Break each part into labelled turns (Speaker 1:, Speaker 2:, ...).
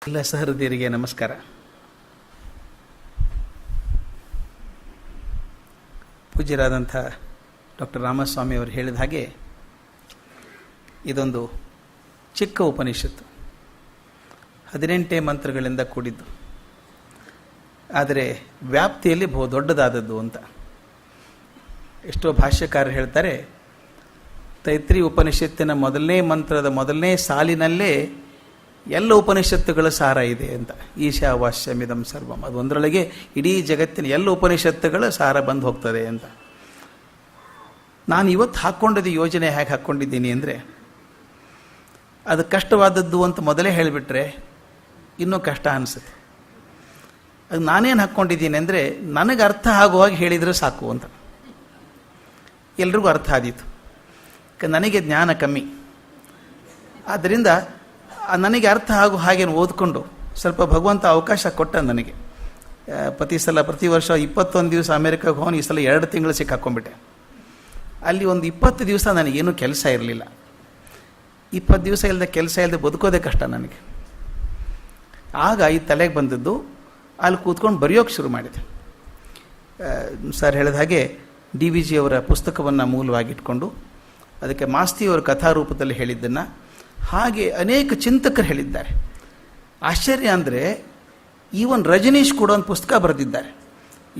Speaker 1: ಎಲ್ಲ ಸಹೃದಯರಿಗೆ ನಮಸ್ಕಾರ. ಪೂಜ್ಯರಾದಂಥ ಡಾಕ್ಟರ್ ರಾಮಸ್ವಾಮಿ ಅವರು ಹೇಳಿದ ಹಾಗೆ ಇದೊಂದು ಚಿಕ್ಕ ಉಪನಿಷತ್ತು, 18 ಮಂತ್ರಗಳಿಂದ ಕೂಡಿದ್ದು, ಆದರೆ ವ್ಯಾಪ್ತಿಯಲ್ಲಿ ಬಹು ದೊಡ್ಡದಾದದ್ದು ಅಂತ. ಎಷ್ಟೋ ಭಾಷ್ಯಕಾರರು ಹೇಳ್ತಾರೆ, ತೈತ್ರಿ ಉಪನಿಷತ್ತಿನ ಮೊದಲನೇ ಮಂತ್ರದ ಮೊದಲನೇ ಸಾಲಿನಲ್ಲೇ ಎಲ್ಲ ಉಪನಿಷತ್ತುಗಳ ಸಾರ ಇದೆ ಅಂತ. ಈಶಾವಾಸ್ಯಮಿದಂ ಸರ್ವಂ, ಅದು ಒಂದರೊಳಗೆ ಇಡೀ ಜಗತ್ತಿನ ಎಲ್ಲ ಉಪನಿಷತ್ತುಗಳ ಸಾರ ಬಂದು ಹೋಗ್ತದೆ ಅಂತ. ನಾನು ಇವತ್ತು ಹಾಕ್ಕೊಂಡಿದ್ದ ಯೋಜನೆ ಹೇಗೆ ಹಾಕ್ಕೊಂಡಿದ್ದೀನಿ ಅಂದರೆ, ಅದು ಕಷ್ಟವಾದದ್ದು ಅಂತ ಮೊದಲೇ ಹೇಳಿಬಿಟ್ರೆ ಇನ್ನೂ ಕಷ್ಟ ಅನಿಸುತ್ತೆ. ಅದು ನಾನೇನು ಹಾಕ್ಕೊಂಡಿದ್ದೀನಿ ಅಂದರೆ, ನನಗೆ ಅರ್ಥ ಆಗುವಾಗ ಹೇಳಿದರೆ ಸಾಕು ಅಂತ. ಎಲ್ರಿಗೂ ಅರ್ಥ ಆದೀತು. ನನಗೆ ಜ್ಞಾನ ಕಮ್ಮಿ, ಆದ್ದರಿಂದ ನನಗೆ ಅರ್ಥ ಆಗೋ ಹಾಗೆ ಓದ್ಕೊಂಡು ಸ್ವಲ್ಪ ಭಗವಂತ ಅವಕಾಶ ಕೊಟ್ಟ ನನಗೆ. ಪ್ರತಿ ವರ್ಷ 21 ದಿವಸ ಅಮೇರಿಕಾಗೆ ಹೋಗಿ, ಈ ಸಲ 2 ತಿಂಗಳು ಸಿಕ್ಕಾಕೊಂಡ್ಬಿಟ್ಟೆ. ಅಲ್ಲಿ ಒಂದು 20 ದಿವಸ ನನಗೇನು ಕೆಲಸ ಇರಲಿಲ್ಲ. 20 ದಿವಸ ಇಲ್ಲದೆ ಕೆಲಸ ಇಲ್ಲದೆ ಬದುಕೋದೇ ಕಷ್ಟ ನನಗೆ. ಆಗ ಈ ತಲೆಗೆ ಬಂದದ್ದು, ಅಲ್ಲಿ ಕೂತ್ಕೊಂಡು ಬರೆಯೋಕ್ಕೆ ಶುರು ಮಾಡಿದೆ. ಸರ್ ಹೇಳಿದ ಹಾಗೆ DVG ಅವರ ಪುಸ್ತಕವನ್ನು ಮೂಲವಾಗಿಟ್ಕೊಂಡು ಅದಕ್ಕೆ ಮಾಸ್ತಿಯವರ ಕಥಾರೂಪದಲ್ಲಿ ಹೇಳಿದ್ದನ್ನು ಹಾಗೆ ಅನೇಕ ಚಿಂತಕರು ಹೇಳಿದ್ದಾರೆ. ಆಶ್ಚರ್ಯ ಅಂದರೆ, ಈವನ್ ರಜನೀಶ್ ಕೂಡ ಒಂದು ಪುಸ್ತಕ ಬರೆದಿದ್ದಾರೆ.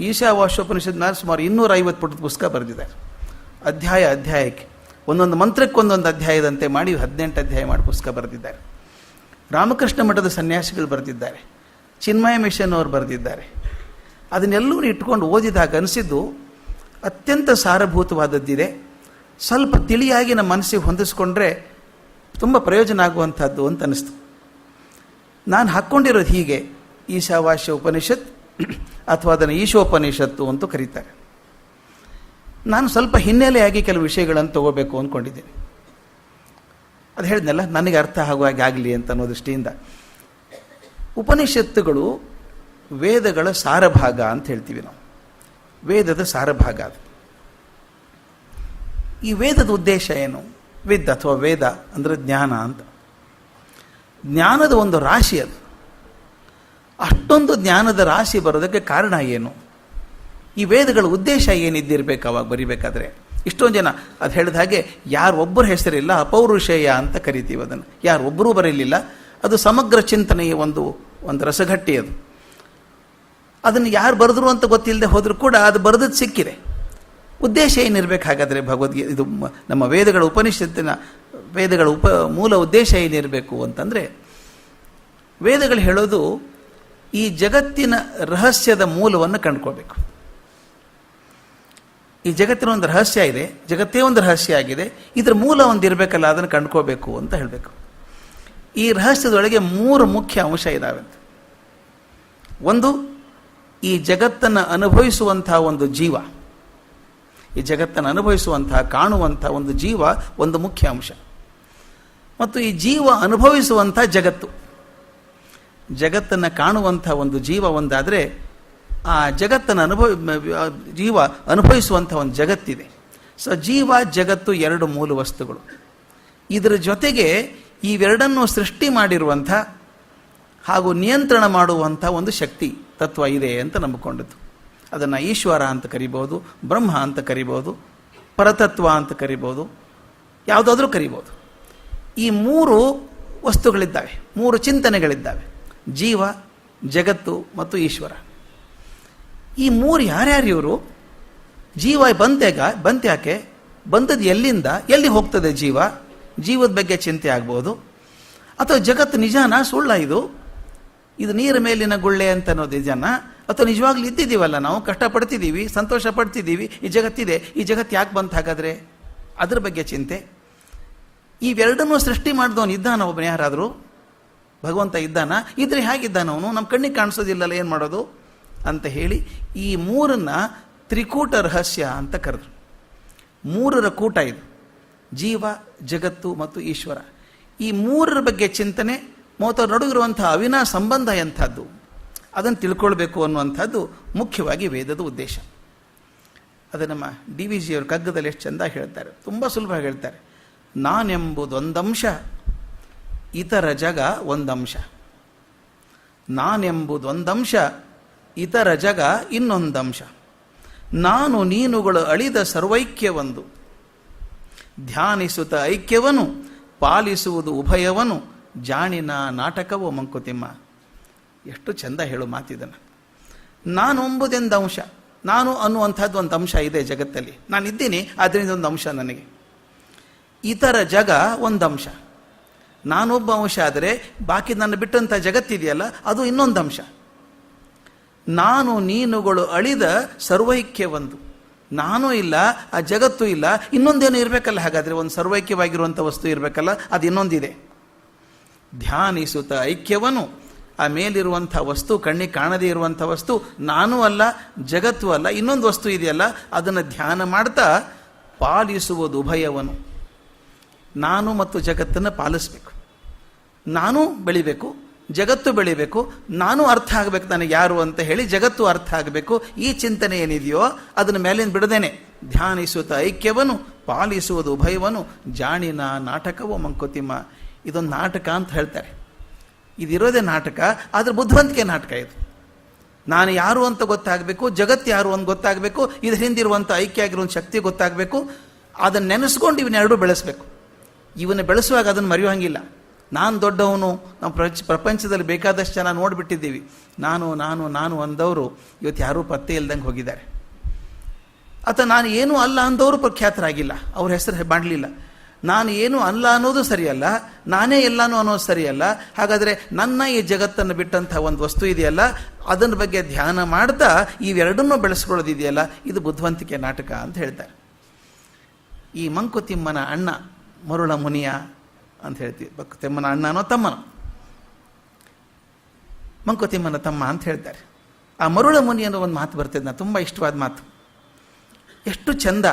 Speaker 1: ಈಶಾವಾಸ್ಯೋಪನಿಷತ್ ಮೇಲೆ ಸುಮಾರು 250 ಪುಟದ ಪುಸ್ತಕ ಬರೆದಿದ್ದಾರೆ. ಅಧ್ಯಾಯಕ್ಕೆ ಒಂದೊಂದು ಮಂತ್ರಕ್ಕೆ ಒಂದೊಂದು ಅಧ್ಯಾಯದಂತೆ ಮಾಡಿ 18 ಅಧ್ಯಾಯ ಮಾಡಿ ಪುಸ್ತಕ ಬರೆದಿದ್ದಾರೆ. ರಾಮಕೃಷ್ಣ ಮಠದ ಸನ್ಯಾಸಿಗಳು ಬರೆದಿದ್ದಾರೆ, ಚಿನ್ಮಯ ಮಿಷನ್ ಅವರು ಬರೆದಿದ್ದಾರೆ. ಅದನ್ನೆಲ್ಲರೂ ಇಟ್ಕೊಂಡು ಓದಿದಾಗ ಅನಿಸಿದ್ದು ಅತ್ಯಂತ ಸಾರಭೂತವಾದದ್ದಿದೆ. ಸ್ವಲ್ಪ ತಿಳಿಯಾಗಿ ನಮ್ಮ ಮನಸ್ಸಿಗೆ ಹೊಂದಿಸ್ಕೊಂಡ್ರೆ ತುಂಬ ಪ್ರಯೋಜನ ಆಗುವಂಥದ್ದು ಅಂತ ಅನ್ನಿಸ್ತು. ನಾನು ಹಾಕ್ಕೊಂಡಿರೋದು ಹೀಗೆ, ಈಶಾವಾಸ್ಯ ಉಪನಿಷತ್ ಅಥವಾ ಅದನ್ನು ಈಶೋಪನಿಷತ್ತು ಅಂತೂ ಕರೀತಾರೆ. ನಾನು ಸ್ವಲ್ಪ ಹಿನ್ನೆಲೆಯಾಗಿ ಕೆಲವು ವಿಷಯಗಳನ್ನು ತಗೋಬೇಕು ಅಂದ್ಕೊಂಡಿದ್ದೇನೆ. ಅದು ಹೇಳಿದ್ನಲ್ಲ, ನನಗೆ ಅರ್ಥ ಆಗುವಾಗೆ ಆಗಲಿ ಅಂತ ಅನ್ನೋ ದೃಷ್ಟಿಯಿಂದ. ಉಪನಿಷತ್ತುಗಳು ವೇದಗಳ ಸಾರಭಾಗ ಅಂತ ಹೇಳ್ತೀವಿ ನಾವು. ವೇದದ ಸಾರಭಾಗ ಅದು. ಈ ವೇದದ ಉದ್ದೇಶ ಏನು? ವಿದ್ ಅಥವಾ ವೇದ ಅಂದರೆ ಜ್ಞಾನ ಅಂತ. ಜ್ಞಾನದ ಒಂದು ರಾಶಿ ಅದು. ಅಷ್ಟೊಂದು ಜ್ಞಾನದ ರಾಶಿ ಬರೋದಕ್ಕೆ ಕಾರಣ ಏನು? ಈ ವೇದಗಳ ಉದ್ದೇಶ ಏನಿದ್ದಿರಬೇಕು ಅವಾಗ ಬರಿಬೇಕಾದ್ರೆ? ಇಷ್ಟೊಂದು ಜನ ಅದು ಹೇಳಿದ ಹಾಗೆ ಯಾರೊಬ್ಬರ ಹೆಸರಿಲ್ಲ, ಅಪೌರುಷೇಯ ಅಂತ ಕರಿತೀವಿ ಅದನ್ನು. ಯಾರೊಬ್ಬರೂ ಬರೀಲಿಲ್ಲ. ಅದು ಸಮಗ್ರ ಚಿಂತನೆಯ ಒಂದು ರಸಗಟ್ಟಿ ಅದು. ಅದನ್ನು ಯಾರು ಬರೆದ್ರು ಅಂತ ಗೊತ್ತಿಲ್ಲದೆ ಹೋದರೂ ಕೂಡ ಅದು ಬರೆದದ್ದು ಸಿಕ್ಕಿದೆ. ಉದ್ದೇಶ ಏನಿರಬೇಕು ಹಾಗಾದರೆ? ಭಗವದ್ಗೀತೆ ಇದು ನಮ್ಮ ವೇದಗಳ ಉಪನಿಷತ್ತಿನ ವೇದಗಳ ಮೂಲ ಉದ್ದೇಶ ಏನಿರಬೇಕು ಅಂತಂದರೆ, ವೇದಗಳು ಹೇಳೋದು ಈ ಜಗತ್ತಿನ ರಹಸ್ಯದ ಮೂಲವನ್ನು ಕಂಡುಕೋಬೇಕು. ಈ ಜಗತ್ತಿನ ಒಂದು ರಹಸ್ಯ ಇದೆ, ಜಗತ್ತೇ ಒಂದು ರಹಸ್ಯ ಆಗಿದೆ, ಇದರ ಮೂಲ ಒಂದು ಇರಬೇಕಲ್ಲ, ಅದನ್ನು ಕಂಡುಕೋಬೇಕು ಅಂತ ಹೇಳಬೇಕು. ಈ ರಹಸ್ಯದೊಳಗೆ 3 ಮುಖ್ಯ ಅಂಶ ಇದ್ದಾವೆ. ಒಂದು, ಈ ಜಗತ್ತನ್ನು ಅನುಭವಿಸುವಂಥ ಒಂದು ಜೀವ, ಈ ಜಗತ್ತನ್ನು ಅನುಭವಿಸುವಂಥ ಕಾಣುವಂಥ ಒಂದು ಜೀವ ಒಂದು ಮುಖ್ಯ ಅಂಶ. ಮತ್ತು ಈ ಜೀವ ಅನುಭವಿಸುವಂಥ ಜಗತ್ತನ್ನು ಕಾಣುವಂಥ ಒಂದು ಜೀವ ಒಂದಾದರೆ, ಆ ಜಗತ್ತನ್ನು ಜೀವ ಅನುಭವಿಸುವಂಥ ಒಂದು ಜಗತ್ತಿದೆ. ಸೊ ಜೀವ ಜಗತ್ತು 2 ಮೂಲ ವಸ್ತುಗಳು. ಇದರ ಜೊತೆಗೆ ಇವೆರಡನ್ನು ಸೃಷ್ಟಿ ಮಾಡಿರುವಂಥ ಹಾಗೂ ನಿಯಂತ್ರಣ ಮಾಡುವಂಥ ಒಂದು ಶಕ್ತಿ ತತ್ವ ಇದೆ ಅಂತ ನಂಬಿಕೊಂಡದ್ದು. ಅದನ್ನು ಈಶ್ವರ ಅಂತ ಕರಿಬೋದು, ಬ್ರಹ್ಮ ಅಂತ ಕರಿಬೋದು, ಪರತತ್ವ ಅಂತ ಕರಿಬೋದು, ಯಾವುದಾದ್ರೂ ಕರಿಬೋದು. ಈ 3 ವಸ್ತುಗಳಿದ್ದಾವೆ, 3 ಚಿಂತನೆಗಳಿದ್ದಾವೆ: ಜೀವ, ಜಗತ್ತು ಮತ್ತು ಈಶ್ವರ. ಈ 3 ಯಾರ್ಯಾರು ಇವರು? ಜೀವ ಬಂತ್ಯಾಕೆ ಬಂದದ್ದು ಎಲ್ಲಿಂದ, ಎಲ್ಲಿ ಹೋಗ್ತದೆ ಜೀವ? ಜೀವದ ಬಗ್ಗೆ ಚಿಂತೆ ಆಗ್ಬೋದು. ಅಥವಾ ಜಗತ್ತು ನಿಜಾನ ಸುಳ್ಳ? ಇದು ನೀರ ಮೇಲಿನ ಗುಳ್ಳೆ ಅಂತ ಅನ್ನೋದು ನಿಜಾನ? ಅಥವಾ ನಿಜವಾಗ್ಲೂ ಇದ್ದಿದ್ದೀವಲ್ಲ, ನಾವು ಕಷ್ಟಪಡ್ತಿದ್ದೀವಿ, ಸಂತೋಷ ಪಡ್ತಿದ್ದೀವಿ, ಈ ಜಗತ್ತಿದೆ, ಈ ಜಗತ್ತು ಯಾಕೆ ಬಂತು ಹಾಗಾದರೆ? ಅದ್ರ ಬಗ್ಗೆ ಚಿಂತೆ. ಇವೆರಡನ್ನೂ ಸೃಷ್ಟಿ ಮಾಡಿದವನು ಇದ್ದಾನ ಒಬ್ಬನು? ಯಾರಾದರೂ ಭಗವಂತ ಇದ್ದಾನ? ಇದ್ರೆ ಹೇಗಿದ್ದಾನ ಅವನು? ನಮ್ಮ ಕಣ್ಣಿಗೆ ಕಾಣಿಸೋದಿಲ್ಲಲ್ಲ, ಏನು ಮಾಡೋದು ಅಂತ ಹೇಳಿ ಈ 3ನ್ನ ತ್ರಿಕೂಟ ರಹಸ್ಯ ಅಂತ ಕರೆದ್ರು. 3ರ ಕೂಟ ಇದು: ಜೀವ, ಜಗತ್ತು ಮತ್ತು ಈಶ್ವರ. ಈ 3ರ ಬಗ್ಗೆ ಚಿಂತನೆ ಮತ್ತು ನಡುವಿರುವಂಥ ಅವಿನಾ ಸಂಬಂಧ ಎಂಥದ್ದು, ಅದನ್ನು ತಿಳ್ಕೊಳ್ಬೇಕು ಅನ್ನುವಂಥದ್ದು ಮುಖ್ಯವಾಗಿ ವೇದದ ಉದ್ದೇಶ. ಅದು ನಮ್ಮ DVG ಅವರು ಕಗ್ಗದಲ್ಲಿ ಎಷ್ಟು ಚೆಂದ ಹೇಳ್ತಾರೆ, ತುಂಬ ಸುಲಭವಾಗಿ ಹೇಳ್ತಾರೆ. ನಾನೆಂಬುದೊಂದಂಶ, ಇತರ ಜಗ ಒಂದಂಶ. ನಾನೆಂಬುದೊಂದಂಶ, ಇತರ ಜಗ ಇನ್ನೊಂದಂಶ. ನಾನು ನೀನುಗಳು ಅಳಿದ ಸರ್ವೈಕ್ಯವೊಂದು, ಧ್ಯಾನಿಸುತ್ತ ಐಕ್ಯವನು ಪಾಲಿಸುವುದು ಉಭಯವನು, ಜಾಣಿನ ನಾಟಕವೋ ಮಂಕುತಿಮ್ಮ. ಎಷ್ಟು ಚೆಂದ ಹೇಳು ಮಾತಿದನ್ನು. ನಾನು ಎಂಬುದೆಂದು ಅಂಶ, ನಾನು ಅನ್ನುವಂಥದ್ದು ಒಂದು ಅಂಶ ಇದೆ ಜಗತ್ತಲ್ಲಿ, ನಾನಿದ್ದೀನಿ, ಅದರಿಂದ ಒಂದು ಅಂಶ ನನಗೆ. ಇತರ ಜಗ ಒಂದು ಅಂಶ, ನಾನೊಬ್ಬ ಅಂಶ ಆದರೆ ಬಾಕಿ ನನ್ನ ಬಿಟ್ಟಂಥ ಜಗತ್ತಿದೆಯಲ್ಲ ಅದು ಇನ್ನೊಂದು ಅಂಶ. ನಾನು ನೀನುಗಳು ಅಳಿದ ಸರ್ವೈಕ್ಯವೊಂದು, ನಾನೂ ಇಲ್ಲ, ಆ ಜಗತ್ತು ಇಲ್ಲ, ಇನ್ನೊಂದೇನು ಇರಬೇಕಲ್ಲ. ಹಾಗಾದರೆ ಒಂದು ಸರ್ವೈಕ್ಯವಾಗಿರುವಂಥ ವಸ್ತು ಇರಬೇಕಲ್ಲ, ಅದು ಇನ್ನೊಂದಿದೆ. ಧ್ಯಾನಿಸುತ್ತ ಐಕ್ಯವನು, ಆ ಮೇಲಿರುವಂಥ ವಸ್ತು, ಕಣ್ಣಿಗೆ ಕಾಣದೇ ಇರುವಂಥ ವಸ್ತು ನಾನೂ ಅಲ್ಲ, ಜಗತ್ತು ಅಲ್ಲ, ಇನ್ನೊಂದು ವಸ್ತು ಇದೆಯಲ್ಲ, ಅದನ್ನು ಧ್ಯಾನ ಮಾಡ್ತಾ ಪಾಲಿಸುವುದು ಉಭಯವನು. ನಾನು ಮತ್ತು ಜಗತ್ತನ್ನು ಪಾಲಿಸಬೇಕು. ನಾನು ಬೆಳಿಬೇಕು, ಜಗತ್ತು ಬೆಳಿಬೇಕು, ನಾನು ಅರ್ಥ ಆಗಬೇಕು ನನಗೆ ಯಾರು ಅಂತ ಹೇಳಿ, ಜಗತ್ತು ಅರ್ಥ ಆಗಬೇಕು. ಈ ಚಿಂತನೆ ಏನಿದೆಯೋ ಅದನ್ನು ಮೇಲಿಂದ ಬಿಡದೇನೆ ಧ್ಯಾನಿಸುತ್ತ ಐಕ್ಯವನು ಪಾಲಿಸುವುದು ಉಭಯವನು, ಜಾಣಿನ ನಾಟಕವೋ ಮಂಕುತಿಮ್ಮ. ಇದೊಂದು ನಾಟಕ ಅಂತ ಹೇಳ್ತಾರೆ. ಇದಿರೋದೇ ನಾಟಕ, ಆದರೆ ಬುದ್ಧಿವಂತಿಕೆ ನಾಟಕ ಇದು. ನಾನು ಯಾರು ಅಂತ ಗೊತ್ತಾಗಬೇಕು, ಜಗತ್ತು ಯಾರು ಅಂತ ಗೊತ್ತಾಗಬೇಕು, ಇದ್ರ ಹಿಂದಿರುವಂಥ ಐಕ್ಯ ಆಗಿರುವಂಥ ಶಕ್ತಿ ಗೊತ್ತಾಗಬೇಕು. ಅದನ್ನು ನೆನೆಸ್ಕೊಂಡು ಇವನ್ನೆರಡೂ ಬೆಳೆಸಬೇಕು. ಇವನ್ನ ಬೆಳೆಸುವಾಗ ಅದನ್ನು ಮರೆಯುವಂಗಿಲ್ಲ. ನಾನು ದೊಡ್ಡವನು, ನಾವು ಪ್ರಪಂಚದಲ್ಲಿ ಬೇಕಾದಷ್ಟು ಜನ ನೋಡಿಬಿಟ್ಟಿದ್ದೀವಿ. ನಾನು ನಾನು ನಾನು ಅಂದವರು ಇವತ್ತು ಯಾರೂ ಪತ್ತೆ ಇಲ್ದಂಗೆ ಹೋಗಿದ್ದಾರೆ. ಅಥವಾ ನಾನು ಏನೂ ಅಲ್ಲ ಅಂದವರು ಪ್ರಖ್ಯಾತರಾಗಿಲ್ಲ, ಅವ್ರ ಹೆಸರು ಮಾಡಲಿಲ್ಲ. ನಾನು ಏನೂ ಅಲ್ಲ ಅನ್ನೋದು ಸರಿಯಲ್ಲ, ನಾನೇ ಎಲ್ಲಾನು ಅನ್ನೋದು ಸರಿಯಲ್ಲ. ಹಾಗಾದರೆ ನನ್ನ ಈ ಜಗತ್ತನ್ನು ಬಿಟ್ಟಂಥ ಒಂದು ವಸ್ತು ಇದೆಯಲ್ಲ, ಅದನ್ನ ಬಗ್ಗೆ ಧ್ಯಾನ ಮಾಡ್ತಾ ಇವೆರಡನ್ನೂ ಬೆಳೆಸ್ಕೊಳ್ಳೋದಿದೆಯಲ್ಲ, ಇದು ಬುದ್ಧಿವಂತಿಕೆ ನಾಟಕ ಅಂತ ಹೇಳ್ತಾರೆ. ಈ ಮಂಕುತಿಮ್ಮನ ಅಣ್ಣ ಮರುಳ ಮುನಿಯ ಅಂತ ಹೇಳ್ತೀವಿ. ಮಂಕುತಿಮ್ಮನ ಅಣ್ಣನೋ ತಮ್ಮನೋ, ಮಂಕುತಿಮ್ಮನ ತಮ್ಮ ಅಂತ ಹೇಳ್ತಾರೆ. ಆ ಮರುಳ ಮುನಿ ಅನ್ನೋ ಒಂದು ಮಾತು ಬರ್ತಿದ್ದ, ನಾನು ತುಂಬ ಇಷ್ಟವಾದ ಮಾತು. ಎಷ್ಟು ಚಂದ,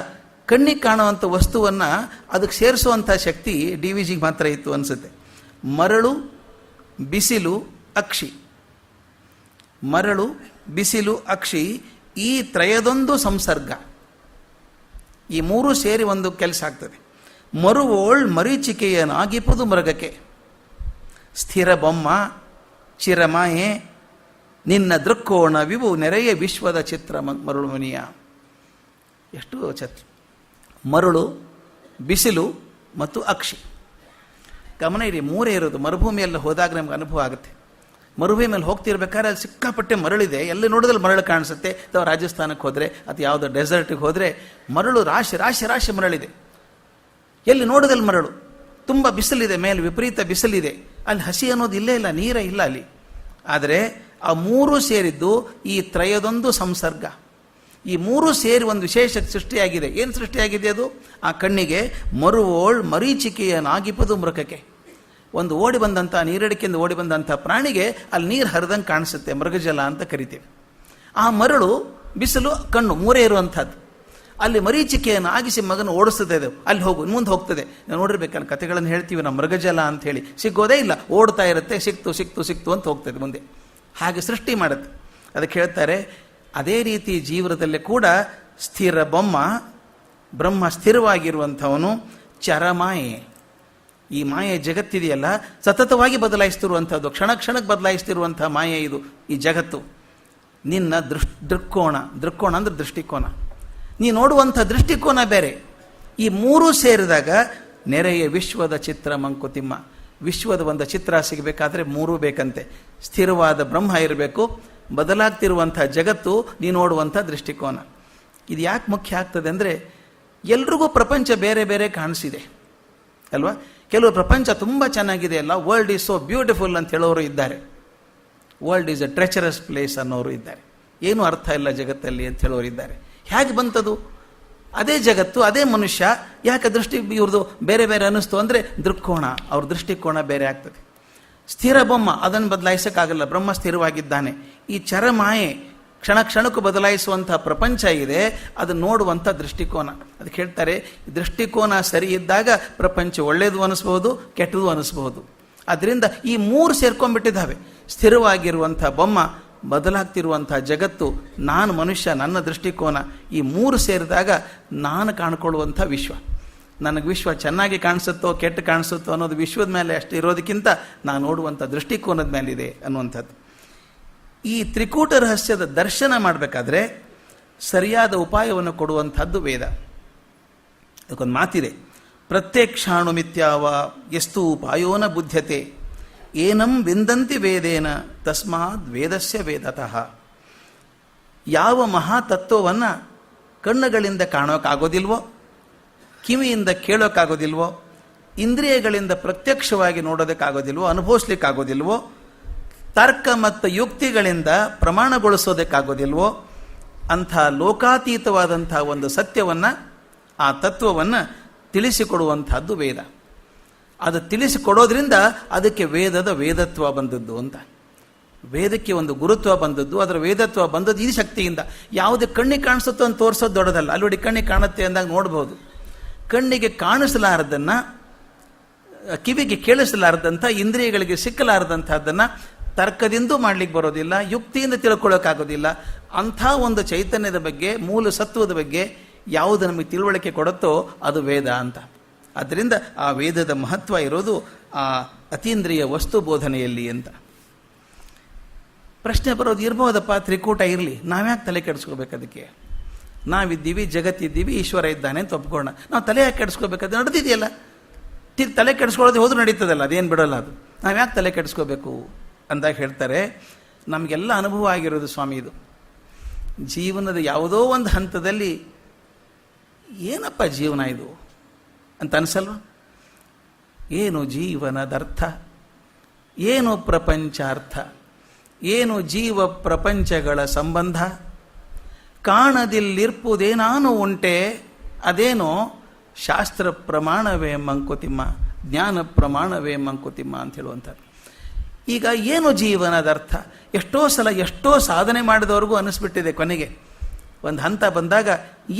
Speaker 1: ಕಣ್ಣಿಗೆ ಕಾಣುವಂಥ ವಸ್ತುವನ್ನು ಅದಕ್ಕೆ ಸೇರಿಸುವಂಥ ಶಕ್ತಿ DVGಗೆ ಮಾತ್ರ ಇತ್ತು ಅನಿಸುತ್ತೆ. ಮರಳು, ಬಿಸಿಲು, ಅಕ್ಷಿ. ಮರಳು, ಬಿಸಿಲು, ಅಕ್ಷಿ, ಈ ತ್ರಯದೊಂದು ಸಂಸರ್ಗ. ಈ ಮೂರು ಸೇರಿ ಒಂದು ಕೆಲಸ ಆಗ್ತದೆ. ಮರುವೋಳ್ ಮರೀಚಿಕೆಯನಾಗಿಪುದು ಮೃಗಕ್ಕೆ, ಸ್ಥಿರ ಬೊಮ್ಮ ಚಿರಮಾಯೆ ನಿನ್ನ ದೃಕ್ಕೋಣವಿವು ನೆರೆಯ ವಿಶ್ವದ ಚಿತ್ರ ಮರುಳು ಮುನಿಯ. ಎಷ್ಟು ಛತ್ರ. ಮರುಳು, ಬಿಸಿಲು ಮತ್ತು ಅಕ್ಷಿ. ಗಮನ ಇರಿ, ಮೂರೇ ಇರೋದು. ಮರುಭೂಮಿಯಲ್ಲಿ ಹೋದಾಗ ನಮ್ಗೆ ಅನುಭವ ಆಗುತ್ತೆ. ಮರುಭೂಮಿ ಮೇಲೆ ಹೋಗ್ತಿರ್ಬೇಕಾದ್ರೆ ಅಲ್ಲಿ ಸಿಕ್ಕಾಪಟ್ಟೆ ಮರಳಿದೆ, ಎಲ್ಲಿ ನೋಡಿದ್ರೆ ಮರಳು ಕಾಣಿಸುತ್ತೆ. ಅಥವಾ ರಾಜಸ್ಥಾನಕ್ಕೆ ಹೋದರೆ ಅಥವಾ ಯಾವುದೋ ಡೆಸರ್ಟಿಗೆ ಹೋದರೆ ಮರಳು ರಾಶಿ ರಾಶಿ ರಾಶಿ ಮರಳಿದೆ. ಎಲ್ಲಿ ನೋಡಿದಲ್ಲಿ ಮರಳು. ತುಂಬ ಬಿಸಿಲಿದೆ, ಮೇಲೆ ವಿಪರೀತ ಬಿಸಿಲಿದೆ, ಅಲ್ಲಿ ಹಸಿ ಅನ್ನೋದು ಇಲ್ಲೇ ಇಲ್ಲ, ನೀರೇ ಇಲ್ಲ ಅಲ್ಲಿ. ಆದರೆ ಆ ಮೂರು ಸೇರಿದ್ದು ಈ ತ್ರಯದೊಂದು ಸಂಸರ್ಗ. ಈ ಮೂರು ಸೇರಿ ಒಂದು ವಿಶೇಷ ಸೃಷ್ಟಿಯಾಗಿದೆ. ಏನು ಸೃಷ್ಟಿಯಾಗಿದೆ ಅದು? ಆ ಕಣ್ಣಿಗೆ ಮರುವೋಳ್ ಮರೀಚಿಕೆಯನಾಗಿಪದು ಮೃಗಕ್ಕೆ. ಒಂದು ಓಡಿ ಬಂದಂಥ, ನೀರಡಿಕೆಯಿಂದ ಓಡಿ ಬಂದಂಥ ಪ್ರಾಣಿಗೆ ಅಲ್ಲಿ ನೀರು ಹರಿದಂಗೆ ಕಾಣಿಸುತ್ತೆ, ಮೃಗಜಲ ಅಂತ ಕರಿತೀವಿ. ಆ ಮರಳು, ಬಿಸಿಲು, ಕಣ್ಣು ಮೂರೇ ಇರುವಂಥದ್ದು. ಅಲ್ಲಿ ಮರೀಚಿಕೆಯನ್ನು ಆಗಿಸಿ ಮಗನ ಓಡಿಸ್ತದೆ. ಅದು ಅಲ್ಲಿ ಹೋಗು, ಮುಂದೆ ಹೋಗ್ತದೆ. ನಾವು ನೋಡಿರ್ಬೇಕಲ್ಲ, ಕಥೆಗಳನ್ನು ಹೇಳ್ತೀವಿ ನಾವು, ಮೃಗಜಲ ಅಂತ ಹೇಳಿ. ಸಿಗೋದೇ ಇಲ್ಲ, ಓಡ್ತಾ ಇರುತ್ತೆ, ಸಿಕ್ತು ಸಿಕ್ತು ಸಿಕ್ತು ಅಂತ ಹೋಗ್ತದೆ ಮುಂದೆ. ಹಾಗೆ ಸೃಷ್ಟಿ ಮಾಡುತ್ತೆ. ಅದಕ್ಕೆ ಹೇಳ್ತಾರೆ, ಅದೇ ರೀತಿ ಜೀವನದಲ್ಲಿ ಕೂಡ ಸ್ಥಿರ ಬೊಮ್ಮ, ಬ್ರಹ್ಮ ಸ್ಥಿರವಾಗಿರುವಂಥವನು, ಚರಮಾಯೆ. ಈ ಮಾಯೆ ಜಗತ್ತಿದೆಯಲ್ಲ, ಸತತವಾಗಿ ಬದಲಾಯಿಸ್ತಿರುವಂಥದ್ದು, ಕ್ಷಣ ಕ್ಷಣಕ್ಕೆ ಬದಲಾಯಿಸ್ತಿರುವಂಥ ಮಾಯೆ ಇದು ಈ ಜಗತ್ತು. ನಿನ್ನ ದೃಕ್ಕೋಣ, ದೃಕ್ಕೋಣ ಅಂದರೆ ದೃಷ್ಟಿಕೋನ, ನೀ ನೋಡುವಂಥ ದೃಷ್ಟಿಕೋನ ಬೇರೆ. ಈ ಮೂರೂ ಸೇರಿದಾಗ ನೆರೆಯ ವಿಶ್ವದ ಚಿತ್ರ ಮಂಕುತಿಮ್ಮ. ವಿಶ್ವದ ಒಂದು ಚಿತ್ರ ಸಿಗಬೇಕಾದ್ರೆ ಮೂರೂ ಬೇಕಂತೆ. ಸ್ಥಿರವಾದ ಬ್ರಹ್ಮ ಇರಬೇಕು, ಬದಲಾಗ್ತಿರುವಂಥ ಜಗತ್ತು, ನೀ ನೋಡುವಂಥ ದೃಷ್ಟಿಕೋನ. ಇದು ಯಾಕೆ ಮುಖ್ಯ ಆಗ್ತದೆ ಅಂದರೆ, ಎಲ್ರಿಗೂ ಪ್ರಪಂಚ ಬೇರೆ ಬೇರೆ ಕಾಣಿಸಿದೆ ಅಲ್ವಾ. ಕೆಲವು ಪ್ರಪಂಚ ತುಂಬ ಚೆನ್ನಾಗಿದೆ ಅಲ್ಲ, ವರ್ಲ್ಡ್ ಈಸ್ ಸೋ ಬ್ಯೂಟಿಫುಲ್ ಅಂತ ಹೇಳೋರು ಇದ್ದಾರೆ. ವರ್ಲ್ಡ್ ಈಸ್ ಎ ಟ್ರೆಚರಸ್ ಪ್ಲೇಸ್ ಅನ್ನೋರು ಇದ್ದಾರೆ. ಏನೂ ಅರ್ಥ ಇಲ್ಲ ಜಗತ್ತಲ್ಲಿ ಅಂತ ಹೇಳೋರು ಇದ್ದಾರೆ. ಹೇಗೆ ಬಂತದು? ಅದೇ ಜಗತ್ತು, ಅದೇ ಮನುಷ್ಯ, ಯಾಕೆ ದೃಷ್ಟಿ ಇವ್ರದ್ದು ಬೇರೆ ಬೇರೆ ಅನ್ನಿಸ್ತು ಅಂದರೆ ದೃಕ್ಕೋಣ, ಅವ್ರ ದೃಷ್ಟಿಕೋನ ಬೇರೆ ಆಗ್ತದೆ. ಸ್ಥಿರ ಬೊಮ್ಮ, ಅದನ್ನು ಬದಲಾಯಿಸೋಕ್ಕಾಗಲ್ಲ, ಬ್ರಹ್ಮ ಸ್ಥಿರವಾಗಿದ್ದಾನೆ. ಈ ಚರಮಾಯೆ, ಕ್ಷಣ ಕ್ಷಣಕ್ಕೂ ಬದಲಾಯಿಸುವಂಥ ಪ್ರಪಂಚ ಇದೆ, ಅದನ್ನು ನೋಡುವಂಥ ದೃಷ್ಟಿಕೋನ. ಅದಕ್ಕೆ ಹೇಳ್ತಾರೆ, ದೃಷ್ಟಿಕೋನ ಸರಿ ಇದ್ದಾಗ ಪ್ರಪಂಚ ಒಳ್ಳೆಯದು ಅನ್ನಿಸ್ಬಹುದು, ಕೆಟ್ಟದು ಅನ್ನಿಸ್ಬಹುದು. ಅದರಿಂದ ಈ ಮೂರು ಸೇರ್ಕೊಂಡ್ಬಿಟ್ಟಿದ್ದಾವೆ. ಸ್ಥಿರವಾಗಿರುವಂಥ ಬೊಮ್ಮ, ಬದಲಾಗ್ತಿರುವಂಥ ಜಗತ್ತು, ನಾನು ಮನುಷ್ಯ, ನನ್ನ ದೃಷ್ಟಿಕೋನ, ಈ ಮೂರು ಸೇರಿದಾಗ ನಾನು ಕಾಣ್ಕೊಳ್ಳುವಂಥ ವಿಶ್ವ. ನನಗೆ ವಿಶ್ವ ಚೆನ್ನಾಗಿ ಕಾಣಿಸುತ್ತೋ ಕೆಟ್ಟು ಕಾಣಿಸುತ್ತೋ ಅನ್ನೋದು ವಿಶ್ವದ ಮೇಲೆ ಅಷ್ಟು ಇರೋದಕ್ಕಿಂತ ನಾನು ನೋಡುವಂಥ ದೃಷ್ಟಿಕೋನದ ಮೇಲಿದೆ ಅನ್ನುವಂಥದ್ದು. ಈ ತ್ರಿಕೂಟ ರಹಸ್ಯದ ದರ್ಶನ ಮಾಡಬೇಕಾದ್ರೆ ಸರಿಯಾದ ಉಪಾಯವನ್ನು ಕೊಡುವಂಥದ್ದು ವೇದ. ಅದಕ್ಕೊಂದು ಮಾತಿದೆ, ಪ್ರತ್ಯಕ್ಷಾಣು ಮಿಥ್ಯಾವ ಎಸ್ತು ಉಪಾಯೋನ ಬುದ್ಧ್ಯತೆ ಏನಂ ವಿಂದಂತಿ ವೇದೇನ ತಸ್ಮಾದ್ ವೇದಸ್ಯ ವೇದತಃ. ಯಾವ ಮಹಾತತ್ವವನ್ನು ಕಣ್ಣುಗಳಿಂದ ಕಾಣೋಕ್ಕಾಗೋದಿಲ್ವೋ, ಕಿವಿಯಿಂದ ಕೇಳೋಕ್ಕಾಗೋದಿಲ್ವೋ, ಇಂದ್ರಿಯಗಳಿಂದ ಪ್ರತ್ಯಕ್ಷವಾಗಿ ನೋಡೋದಕ್ಕಾಗೋದಿಲ್ವೋ, ಅನುಭವಿಸ್ಲಿಕ್ಕಾಗೋದಿಲ್ವೋ, ತರ್ಕ ಮತ್ತು ಯುಕ್ತಿಗಳಿಂದ ಪ್ರಮಾಣಗೊಳಿಸೋದಕ್ಕಾಗೋದಿಲ್ವೋ, ಅಂಥ ಲೋಕಾತೀತವಾದಂಥ ಒಂದು ಸತ್ಯವನ್ನು, ಆ ತತ್ವವನ್ನು ತಿಳಿಸಿಕೊಡುವಂಥದ್ದು ವೇದ. ಅದು ತಿಳಿಸಿಕೊಡೋದ್ರಿಂದ ಅದಕ್ಕೆ ವೇದದ ವೇದತ್ವ ಬಂದದ್ದು ಅಂತ. ವೇದಕ್ಕೆ ಒಂದು ಗುರುತ್ವ ಬಂದದ್ದು, ಅದರ ವೇದತ್ವ ಬಂದದ್ದು ಈ ಶಕ್ತಿಯಿಂದ. ಯಾವುದೇ ಕಣ್ಣಿಗೆ ಕಾಣಿಸುತ್ತೋ ಅಂತ ತೋರಿಸೋದು ದೊಡ್ಡದಲ್ಲ. ಅಲ್ಲಿ ಕಣ್ಣಿಗೆ ಕಾಣುತ್ತೆ ಅಂದಾಗ ನೋಡ್ಬೋದು. ಕಣ್ಣಿಗೆ ಕಾಣಿಸಲಾರದನ್ನು, ಕಿವಿಗೆ ಕೇಳಿಸಲಾರದಂಥ, ಇಂದ್ರಿಯಗಳಿಗೆ ಸಿಕ್ಕಲಾರದಂಥದ್ದನ್ನು ತರ್ಕದಿಂದೂ ಮಾಡಲಿಕ್ಕೆ ಬರೋದಿಲ್ಲ, ಯುಕ್ತಿಯಿಂದ ತಿಳ್ಕೊಳ್ಳೋಕ್ಕಾಗೋದಿಲ್ಲ. ಅಂಥ ಒಂದು ಚೈತನ್ಯದ ಬಗ್ಗೆ, ಮೂಲ ಸತ್ವದ ಬಗ್ಗೆ ಯಾವುದು ನಮಗೆ ತಿಳುವಳಿಕೆ ಕೊಡುತ್ತೋ ಅದು ವೇದ ಅಂತ. ಆದ್ದರಿಂದ ಆ ವೇದದ ಮಹತ್ವ ಇರೋದು ಆ ಅತೀಂದ್ರಿಯ ವಸ್ತು ಬೋಧನೆಯಲ್ಲಿ ಅಂತ. ಪ್ರಶ್ನೆ ಬರೋದು, ಇರ್ಬೋದಪ್ಪ ತ್ರಿಕೂಟ ಇರಲಿ, ನಾವ್ಯಾಕೆ ತಲೆ ಕೆಡಿಸ್ಕೋಬೇಕು ಅದಕ್ಕೆ? ನಾವಿದ್ದೀವಿ, ಜಗತ್ತಿದ್ದೀವಿ, ಈಶ್ವರ ಇದ್ದಾನೆ ಅಂತ ಒಪ್ಕೊಳ್ಳೋಣ. ನಾವು ತಲೆ ಯಾಕೆ ಕೆಡಿಸ್ಕೋಬೇಕಾದ್ರೆ ನಡೆದಿದೆಯಲ್ಲ, ತಲೆ ಕೆಡಿಸ್ಕೊಳ್ಳೋದು ಹೋದ್ರೂ ನಡೀತದಲ್ಲ, ಅದೇನು ಬಿಡೋಲ್ಲ ಅದು. ನಾವ್ಯಾಕೆ ತಲೆ ಕೆಡಿಸ್ಕೋಬೇಕು ಅಂದಾಗ ಹೇಳ್ತಾರೆ, ನಮಗೆಲ್ಲ ಅನುಭವ ಆಗಿರೋದು ಸ್ವಾಮಿ ಇದು. ಜೀವನದ ಯಾವುದೋ ಒಂದು ಹಂತದಲ್ಲಿ ಏನಪ್ಪ ಜೀವನ ಇದು ಅಂತ ಅನಿಸಲ್ವ? ಏನು ಜೀವನದರ್ಥ, ಏನು ಪ್ರಪಂಚಾರ್ಥ, ಏನು ಜೀವ ಪ್ರಪಂಚಗಳ ಸಂಬಂಧ, ಕಾಣದಿಲ್ಲಿರ್ಪುದೇನಾನು ಉಂಟೆ, ಅದೇನೋ ಶಾಸ್ತ್ರ ಪ್ರಮಾಣವೇ ಮಂಕುತಿಮ್ಮ, ಜ್ಞಾನ ಪ್ರಮಾಣವೇ ಮಂಕುತಿಮ್ಮ ಅಂತ ಹೇಳುವಂಥದ್ದು. ಈಗ ಏನು ಜೀವನದ ಅರ್ಥ? ಎಷ್ಟೋ ಸಲ ಎಷ್ಟೋ ಸಾಧನೆ ಮಾಡಿದವ್ರಿಗೂ ಅನ್ನಿಸ್ಬಿಟ್ಟಿದೆ, ಕೊನೆಗೆ ಒಂದು ಹಂತ ಬಂದಾಗ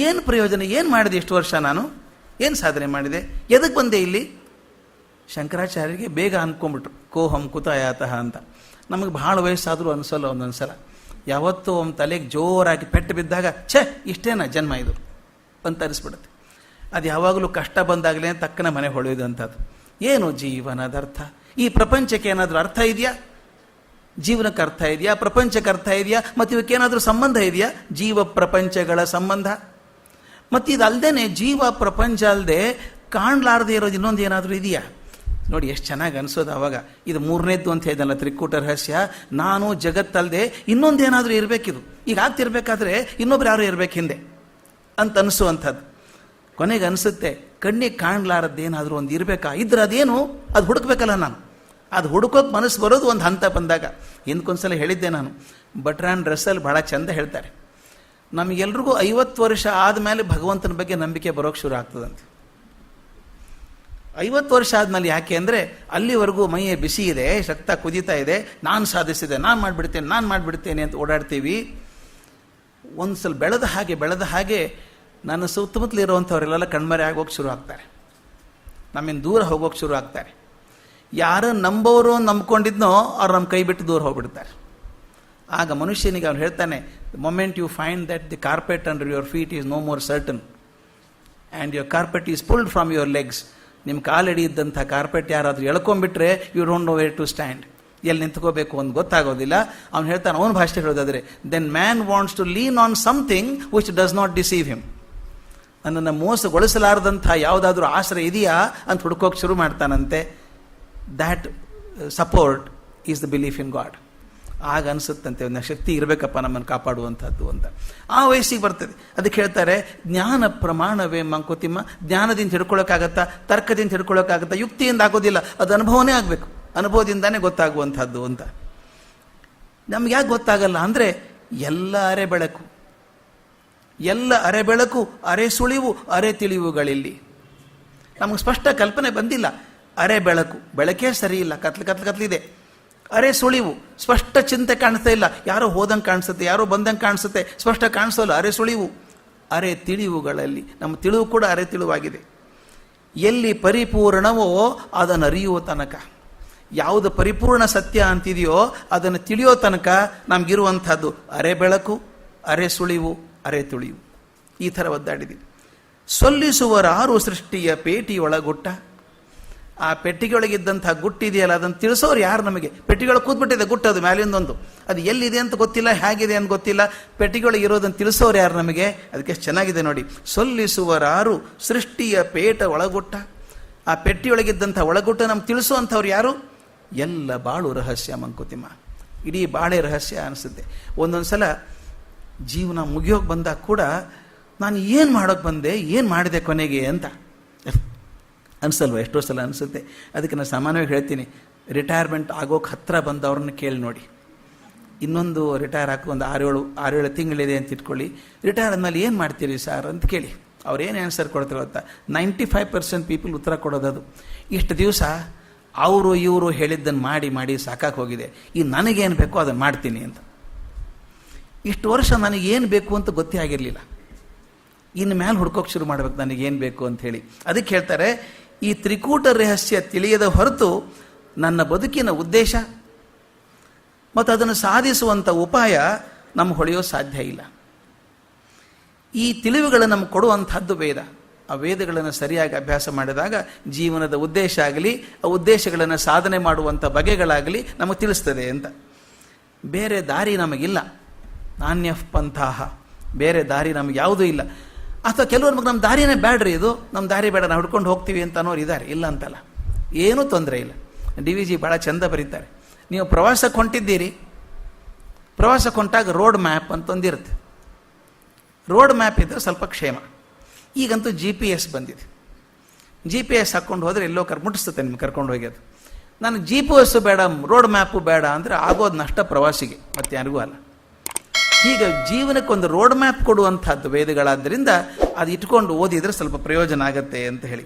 Speaker 1: ಏನು ಪ್ರಯೋಜನ, ಏನು ಮಾಡಿದೆ ಇಷ್ಟು ವರ್ಷ, ನಾನು ಏನು ಸಾಧನೆ ಮಾಡಿದೆ, ಎದಕ್ಕೆ ಬಂದೆ ಇಲ್ಲಿ? ಶಂಕರಾಚಾರ್ಯರಿಗೆ ಬೇಗ ಅಂದ್ಕೊಂಡ್ಬಿಟ್ರು, ಕೋಹಂ ಕುತಾಯಾತಃ ಅಂತ. ನಮಗೆ ಭಾಳ ವಯಸ್ಸಾದರೂ ಅನಿಸಲ್ಲ ಒಂದೊಂದು ಸಲ. ಯಾವತ್ತೂ ಒಂದು ತಲೆಗೆ ಜೋರಾಗಿ ಪೆಟ್ಟು ಬಿದ್ದಾಗ ಛೇ ಇಷ್ಟೇನಾ ಜನ್ಮ ಇದು ಅಂತ ಅನಿಸ್ಬಿಡುತ್ತೆ. ಅದು ಯಾವಾಗಲೂ ಕಷ್ಟ ಬಂದಾಗಲೇ ತಕ್ಕನ ಮನೆ ಹೊಳೆಯೋದಂಥದ್ದು. ಏನು ಜೀವನದ ಅರ್ಥ? ಈ ಪ್ರಪಂಚಕ್ಕೆ ಏನಾದರೂ ಅರ್ಥ ಇದೆಯಾ? ಜೀವನಕ್ಕೆ ಅರ್ಥ ಇದೆಯಾ? ಪ್ರಪಂಚಕ್ಕೆ ಅರ್ಥ ಇದೆಯಾ? ಮತ್ತು ಇವಕ್ಕೇನಾದರೂ ಸಂಬಂಧ ಇದೆಯಾ? ಜೀವ ಪ್ರಪಂಚಗಳ ಸಂಬಂಧ. ಮತ್ತು ಇದಲ್ದೇ ಜೀವ ಪ್ರಪಂಚ ಅಲ್ಲದೆ ಕಾಣಲಾರದೆ ಇರೋದು ಇನ್ನೊಂದು ಏನಾದರೂ ಇದೆಯಾ? ನೋಡಿ ಎಷ್ಟು ಚೆನ್ನಾಗಿ ಅನಿಸೋದು ಆವಾಗ. ಇದು ಮೂರನೇದ್ದು ಅಂತ ಹೇಳಿದಲ್ಲ ತ್ರಿಕೂಟ ರಹಸ್ಯ. ನಾನು ಜಗತ್ತಲ್ಲದೆ ಇನ್ನೊಂದೇನಾದರೂ ಇರಬೇಕಿದು. ಈಗ ಆಗ್ತಿರ್ಬೇಕಾದ್ರೆ ಇನ್ನೊಬ್ರು ಯಾರು ಇರಬೇಕು ಹಿಂದೆ ಅಂತ ಅನಿಸುವಂಥದ್ದು. ಕೊನೆಗೆ ಅನಿಸುತ್ತೆ, ಕಣ್ಣಿಗೆ ಕಾಣಲಾರದ್ದೇನಾದರೂ ಒಂದು ಇರಬೇಕಾ? ಇದ್ರೆ ಅದೇನು ಅದು ಹುಡುಕ್ಬೇಕಲ್ಲ ನಾನು. ಅದು ಹುಡುಕೋಕೆ ಮನಸ್ಸು ಬರೋದು ಒಂದು ಹಂತ ಬಂದಾಗ. ಹಿಂದಕ್ಕೊಂದ್ಸಲ ಹೇಳಿದ್ದೆ ನಾನು, ಬರ್ಟ್ರಾಂಡ್ ರಸಲ್ ಭಾಳ ಚಂದ ಹೇಳ್ತಾರೆ, ನಮಗೆಲ್ರಿಗೂ 50 ವರ್ಷ ಆದಮೇಲೆ ಭಗವಂತನ ಬಗ್ಗೆ ನಂಬಿಕೆ ಬರೋಕ್ಕೆ ಶುರು ಆಗ್ತದಂತೆ. 50 ವರ್ಷ ಆದಮೇಲೆ. ಯಾಕೆ ಅಂದರೆ ಅಲ್ಲಿವರೆಗೂ ಮೈಯೇ ಬಿಸಿ ಇದೆ, ರಕ್ತ ಕುದೀತಾ ಇದೆ, ನಾನು ಸಾಧಿಸಿದೆ, ನಾನು ಮಾಡಿಬಿಡ್ತೇನೆ ಅಂತ ಓಡಾಡ್ತೀವಿ. ಒಂದು ಸಲ ಬೆಳೆದ ಹಾಗೆ ನನ್ನ ಸುತ್ತಮುತ್ತಲಿರುವಂಥವರೆಲ್ಲ ಕಣ್ಮರೆ ಆಗೋಕ್ಕೆ ಶುರು ಆಗ್ತಾರೆ, ನಮ್ಮಿಂದ ದೂರ ಹೋಗೋಕ್ಕೆ ಶುರು ಆಗ್ತಾರೆ. ಯಾರು ನಂಬೋರು ನಂಬ್ಕೊಂಡಿದ್ನೋ ಅವ್ರು ನಮ್ಮ ಕೈ ಬಿಟ್ಟು ದೂರ ಹೋಗ್ಬಿಡ್ತಾರೆ. ಆಗ ಮನುಷ್ಯನಿಗೆ ಅವ್ನು ಹೇಳ್ತಾನೆ, the moment you find that the carpet under your feet is no more certain and your carpet is pulled from your legs. ನಿಮ್ಮ ಕಾಲಡಿ ಇದ್ದಂಥ ಕಾರ್ಪೆಟ್ ಯಾರಾದರೂ ಎಳ್ಕೊಂಡ್ಬಿಟ್ರೆ you don't know where to stand, ಎಲ್ಲಿ ನಿಂತ್ಕೋಬೇಕು ಅಂತ ಗೊತ್ತಾಗೋದಿಲ್ಲ. ಅವ್ನು ಹೇಳ್ತಾನೆ, ಅವನ ಭಾಷೆ ಹೇಳೋದಾದರೆ, then man wants to lean on something which does not deceive him. ನನ್ನನ್ನು ಮೋಸಗೊಳಿಸಲಾರದಂಥ ಯಾವುದಾದ್ರೂ ಆಶ್ರಯ ಇದೆಯಾ ಅಂತ ಹುಡ್ಕೋಕೆ ಶುರು ಮಾಡ್ತಾನಂತೆ. That support is the belief in god. ಆಗ ಅನಿಸುತ್ತಂತೆ ಒಂದು ಶಕ್ತಿ ಇರಬೇಕಪ್ಪ ನಮ್ಮನ್ನು ಕಾಪಾಡುವಂಥದ್ದು ಅಂತ. ಆ ವಯಸ್ಸಿಗೆ ಬರ್ತದೆ. ಅದಕ್ಕೆ ಹೇಳ್ತಾರೆ, ಜ್ಞಾನ ಪ್ರಮಾಣವೇ ಮಂಕುತಿಮ್ಮ. ಜ್ಞಾನದಿಂದ ಹಿಡ್ಕೊಳ್ಳೋಕ್ಕಾಗತ್ತಾ? ತರ್ಕದಿಂದ ಹಿಡ್ಕೊಳ್ಳೋಕ್ಕಾಗತ್ತಾ? ಯುಕ್ತಿಯಿಂದ ಆಗೋದಿಲ್ಲ, ಅದು ಅನುಭವನೇ ಆಗಬೇಕು. ಅನುಭವದಿಂದಾನೇ ಗೊತ್ತಾಗುವಂಥದ್ದು ಅಂತ. ನಮ್ಗೆ ಯಾಕೆ ಗೊತ್ತಾಗಲ್ಲ ಅಂದರೆ, ಎಲ್ಲ ಅರೆ ಬೆಳಕು, ಅರೆ ಸುಳಿವು, ಅರೆ ತಿಳಿವುಗಳಿಲ್ಲಿ. ನಮಗೆ ಸ್ಪಷ್ಟ ಕಲ್ಪನೆ ಬಂದಿಲ್ಲ. ಅರೆ ಬೆಳಕು, ಬೆಳಕೇ ಸರಿ ಇಲ್ಲ, ಕತ್ಲಿದೆ. ಅರೆ ಸುಳಿವು, ಸ್ಪಷ್ಟ ಚಿಂತೆ ಕಾಣಿಸ್ತಾ ಇಲ್ಲ, ಯಾರೋ ಹೋದಂಗೆ ಕಾಣಿಸುತ್ತೆ, ಯಾರೋ ಬಂದಂಗೆ ಕಾಣಿಸುತ್ತೆ, ಸ್ಪಷ್ಟ ಕಾಣಿಸೋಲ್ಲ. ಅರೆ ಸುಳಿವು, ಅರೆ ತಿಳಿವುಗಳಲ್ಲಿ ನಮ್ಮ ತಿಳಿವು ಕೂಡ ಅರೆ ತಿಳಿವಾಗಿದೆ. ಎಲ್ಲಿ ಪರಿಪೂರ್ಣವೋ ಅದನ್ನು ಅರಿಯುವ ತನಕ, ಯಾವುದು ಪರಿಪೂರ್ಣ ಸತ್ಯ ಅಂತಿದೆಯೋ ಅದನ್ನು ತಿಳಿಯೋ ತನಕ ನಮಗಿರುವಂಥದ್ದು ಅರೆ ಬೆಳಕು, ಅರೆ ಸುಳಿವು, ಅರೆ ತಿಳಿವು. ಈ ಥರ ಒದ್ದಾಡಿದ್ದೀವಿ. ಸೊಲ್ಲಿಸುವರಾರು ಸೃಷ್ಟಿಯ ಪೇಟಿಯೊಳಗುಟ್ಟ, ಆ ಪೆಟ್ಟಿಗೆಯೊಳಗಿದ್ದಂಥ ಗುಟ್ಟಿದೆಯಲ್ಲ ಅದನ್ನು ತಿಳಿಸೋರು ಯಾರು ನಮಗೆ? ಪೆಟ್ಟಿಗೆಯೊಳಗೆ ಕೂತ್ಬಿಟ್ಟಿದೆ ಗುಟ್ಟದು ಮ್ಯಾಲಿಂದೊಂದು, ಅದು ಎಲ್ಲಿದೆ ಅಂತ ಗೊತ್ತಿಲ್ಲ, ಹೇಗಿದೆ ಅಂತ ಗೊತ್ತಿಲ್ಲ, ಪೆಟ್ಟಿಗೆಯೊಳಗೆ ಇರೋದನ್ನು ತಿಳಿಸೋರು ಯಾರು ನಮಗೆ? ಅದಕ್ಕೆ ಎಷ್ಟು ಚೆನ್ನಾಗಿದೆ ನೋಡಿ. ಸೊಲ್ಲಿಸುವರಾರು ಸೃಷ್ಟಿಯ ಪೇಟ ಒಳಗುಟ್ಟ. ಆ ಪೆಟ್ಟಿಯೊಳಗಿದ್ದಂಥ ಒಳಗುಟ್ಟ ನಮ್ಗೆ ತಿಳಿಸುವಂಥವ್ರು ಯಾರು? ಎಲ್ಲ ಬಾಳು ರಹಸ್ಯ ಮಂಕುತಿಮ್ಮ. ಇಡೀ ಬಾಳೆ ರಹಸ್ಯ ಅನಿಸುತ್ತೆ. ಒಂದೊಂದು ಸಲ ಜೀವನ ಮುಗಿಯೋಕೆ ಬಂದಾಗ ಕೂಡ ನಾನು ಏನು ಮಾಡೋಕ್ಕೆ ಬಂದೆ, ಏನು ಮಾಡಿದೆ ಕೊನೆಗೆ ಅಂತ ಅನಿಸಲ್ವ? ಎಷ್ಟೋ ಸಲ ಅನಿಸುತ್ತೆ. ಅದಕ್ಕೆ ನಾನು ಸಾಮಾನ್ಯವಾಗಿ ಹೇಳ್ತೀನಿ, ರಿಟೈರ್ಮೆಂಟ್ ಆಗೋಕೆ ಹತ್ತಿರ ಬಂದವ್ರನ್ನ ಕೇಳಿ ನೋಡಿ. ಇನ್ನೊಂದು ರಿಟೈರ್ ಹಾಕಿ ಒಂದು 6-7 ತಿಂಗಳಿದೆ ಅಂತ ಇಟ್ಕೊಳ್ಳಿ. ರಿಟೈರ್ ಆದಮೇಲೆ ಏನು ಮಾಡ್ತೀರಿ ಸರ್ ಅಂತ ಕೇಳಿ. ಅವ್ರೇನು ಆನ್ಸರ್ ಕೊಡ್ತಾರೆ ಗೊತ್ತಾ? 95% ಪೀಪಲ್ ಉತ್ತರ ಕೊಡೋದದು, ಇಷ್ಟು ದಿವಸ ಅವರು ಇವರು ಹೇಳಿದ್ದನ್ನು ಮಾಡಿ ಮಾಡಿ ಸಾಕಾಗಿ ಹೋಗಿದೆ, ಈಗ ನನಗೇನು ಬೇಕೋ ಅದನ್ನು ಮಾಡ್ತೀನಿ ಅಂತ. ಇಷ್ಟು ವರ್ಷ ನನಗೇನು ಬೇಕು ಅಂತ ಗೊತ್ತೇ ಆಗಿರಲಿಲ್ಲ, ಇನ್ನು ಮೇಲೆ ಹುಡ್ಕೋಕೆ ಶುರು ಮಾಡ್ಬೇಕು ನನಗೇನು ಬೇಕು ಅಂತ ಹೇಳಿ. ಅದಕ್ಕೆ ಹೇಳ್ತಾರೆ, ಈ ತ್ರಿಕೂಟ ರಹಸ್ಯ ತಿಳಿಯದ ಹೊರತು ನನ್ನ ಬದುಕಿನ ಉದ್ದೇಶ ಮತ್ತು ಅದನ್ನು ಸಾಧಿಸುವಂಥ ಉಪಾಯ ನಮ್ಗೆ ಹೊಳೆಯೋ ಸಾಧ್ಯ ಇಲ್ಲ. ಈ ತಿಳಿವುಗಳನ್ನು ನಮ್ಗೆ ಕೊಡುವಂಥದ್ದು ವೇದ. ಆ ವೇದಗಳನ್ನು ಸರಿಯಾಗಿ ಅಭ್ಯಾಸ ಮಾಡಿದಾಗ ಜೀವನದ ಉದ್ದೇಶ ಆಗಲಿ, ಆ ಉದ್ದೇಶಗಳನ್ನು ಸಾಧನೆ ಮಾಡುವಂಥ ಬಗೆಗಳಾಗಲಿ ನಮಗೆ ತಿಳಿಸ್ತದೆ ಅಂತ. ಬೇರೆ ದಾರಿ ನಮಗಿಲ್ಲ. ನಾಣ್ಯ ಪಂಥಾಹ, ಬೇರೆ ದಾರಿ ನಮಗೆ ಯಾವುದೂ ಇಲ್ಲ. ಅಥವಾ ಕೆಲವರು ನಮ್ಮ ದಾರಿನೇ ಬೇಡ್ರಿ, ಇದು ನಮ್ಮ ದಾರಿ ಬೇಡ, ನಾವು ಹುಡ್ಕೊಂಡು ಹೋಗ್ತೀವಿ ಅಂತ ಅನ್ನೋರು ಇದ್ದಾರೆ. ಇಲ್ಲ ಅಂತಲ್ಲ, ಏನೂ ತೊಂದರೆ ಇಲ್ಲ. DVG ಭಾಳ ಚಂದ ಬರೀತಾರೆ. ನೀವು ಪ್ರವಾಸಕ್ಕೆ ಹೊಂಟಿದ್ದೀರಿ, ಪ್ರವಾಸಕ್ಕೆ ಹೊಂಟಾಗ ರೋಡ್ ಮ್ಯಾಪ್ ಅಂತೊಂದಿರುತ್ತೆ. ರೋಡ್ ಮ್ಯಾಪ್ ಇದ್ದರೆ ಸ್ವಲ್ಪ ಕ್ಷೇಮ. ಈಗಂತೂ GPS ಬಂದಿದೆ. GPS ಹಾಕ್ಕೊಂಡು ಹೋದರೆ ಎಲ್ಲೋ ಮುಟ್ಟಿಸ್ತತೆ ನಿಮ್ಗೆ ಕರ್ಕೊಂಡು ಹೋಗ್ಯದು. ನಾನು GPS ಬೇಡ, ರೋಡ್ ಮ್ಯಾಪು ಬೇಡ ಅಂದರೆ ಆಗೋದು ನಷ್ಟ ಪ್ರವಾಸಿಗೆ, ಮತ್ತು ಯಾರಿಗೂ ಅಲ್ಲ. ಹೀಗೆ ಜೀವನಕ್ಕೊಂದು ರೋಡ್ ಮ್ಯಾಪ್ ಕೊಡುವಂಥದ್ದು ವೇದಗಳಾದ್ದರಿಂದ ಅದು ಇಟ್ಕೊಂಡು ಓದಿದರೆ ಸ್ವಲ್ಪ ಪ್ರಯೋಜನ ಆಗತ್ತೆ ಅಂತ ಹೇಳಿ.